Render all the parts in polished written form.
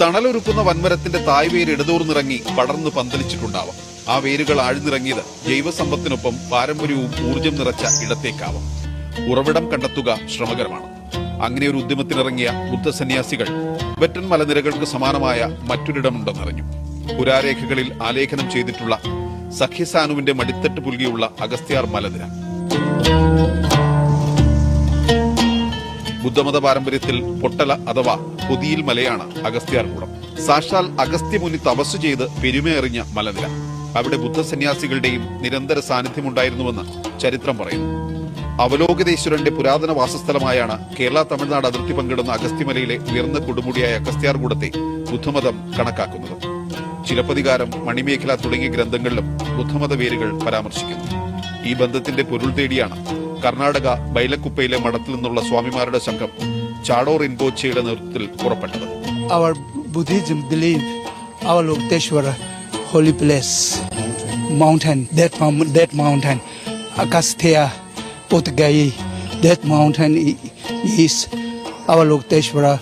തണലൊരുക്കുന്ന വൻമരത്തിന്റെ തായ്വേര് ഇടതൂർന്നിറങ്ങി പടർന്ന് പന്തലിച്ചിട്ടുണ്ടാവാം. ആ വേരുകൾ ആഴ്ന്നിറങ്ങിയത് ജൈവസമ്പത്തിനൊപ്പം പാരമ്പര്യവും ഊർജം നിറച്ച ഇടത്തേക്കാവാം. ഉറവിടം കണ്ടെത്തുക ശ്രമകരമാണ്. അങ്ങനെ ഒരു ഉദ്യമത്തിനിറങ്ങിയ ബുദ്ധസന്യാസികൾ വെറ്റൻ മലനിരകൾക്ക് സമാനമായ മറ്റൊരിടമുണ്ടെന്നറിഞ്ഞു. പുരാരേഖകളിൽ ആലേഖനം ചെയ്തിട്ടുള്ള സഖ്യസാനുവിന്റെ മടിത്തട്ട് പുൽകിയുള്ള അഗസ്ത്യാർ മലനിര. ബുദ്ധമത പാരമ്പര്യത്തിൽ പൊട്ടല അഥവാ പൊതിയിൽ മലയാണ് അഗസ്ത്യാർകൂടം. സാക്ഷാൽ അഗസ്ത്യമുനി തപസ്സു ചെയ്ത് പെരുമയെറിഞ്ഞ മലനിര. അവിടെ ബുദ്ധസന്യാസികളുടെയും നിരന്തര സാന്നിധ്യമുണ്ടായിരുന്നുവെന്ന് ചരിത്രം പറയുന്നു. അവലോകിതേശ്വരന്റെ പുരാതന വാസസ്ഥലമായാണ് കേരള തമിഴ്നാട് അതിർത്തി പങ്കിടുന്ന അഗസ്ത്യമലയിലെ ഉയർന്ന കൊടുമുടിയായ അഗസ്ത്യാർകൂടത്തെ ബുദ്ധമതം കണക്കാക്കുന്നത്. ചിലപ്പതികാരം, മണിമേഖല തുടങ്ങിയ ഗ്രന്ഥങ്ങളിലും ബുദ്ധമത വേരുകൾ പരാമർശിക്കുന്നു. ഈ ബന്ധത്തിന്റെ പൊരുൾ തേടിയാണ് കർണാടക ബൈലക്കുപ്പയിലെ മഠത്തിൽ നിന്നുള്ള സ്വാമിമാരുടെ സംഘം ചാഡോ റിൻപോച്ചയുടെ നേതൃത്വത്തിൽ പുറപ്പെട്ടത്. Our Buddhism believe our Lokiteshvara holy place, mountain, that mountain, Agastya Potgai, that mountain is our Lokiteshvara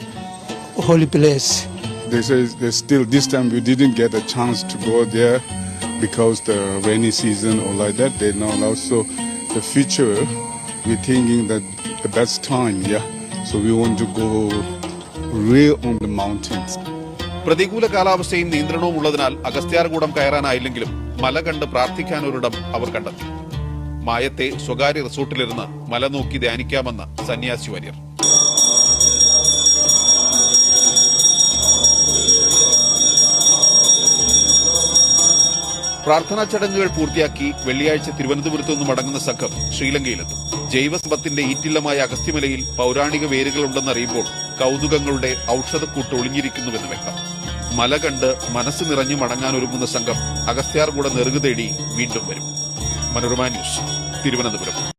holy place. They say still this time we didn't get a chance to go there because the rainy season or like that. They know also the future. We're thinking that the best time, yeah. So we want to go real on the mountains. പ്രതികൂല കാലാവസ്ഥയും നിയന്ത്രണവും ഉള്ളതിനാൽ അഗസ്ത്യാർകൂടം കയറാനായില്ലെങ്കിലും മല കണ്ട് പ്രാർത്ഥിക്കാനൊരിടം അവർ കണ്ടെത്തി. മായത്തെ സ്വകാര്യ റിസോർട്ടിലിരുന്ന് മല നോക്കി ധ്യാനിക്കാമെന്ന് സന്യാസി വര്യർ. പ്രാർത്ഥനാ ചടങ്ങുകൾ പൂർത്തിയാക്കി വെള്ളിയാഴ്ച തിരുവനന്തപുരത്തു നിന്ന് മടങ്ങുന്ന സംഘം ശ്രീലങ്കയിലെത്തും. ജൈവസമ്പത്തിന്റെ ഈറ്റില്ലമായ അഗസ്ത്യമലയിൽ പൗരാണിക വേരുകളുണ്ടെന്നറിയുമ്പോൾ കൗതുകങ്ങളുടെ ഔഷധക്കൂട്ട് ഒളിഞ്ഞിരിക്കുന്നുവെന്ന് വ്യക്തം. മല കണ്ട് മനസ്സ് നിറഞ്ഞു മടങ്ങാനൊരുങ്ങുന്ന സംഘം അഗസ്ത്യാർകൂട നെറുകു തേടി വീണ്ടും വരും. മനോരമ ന്യൂസ്, തിരുവനന്തപുരം.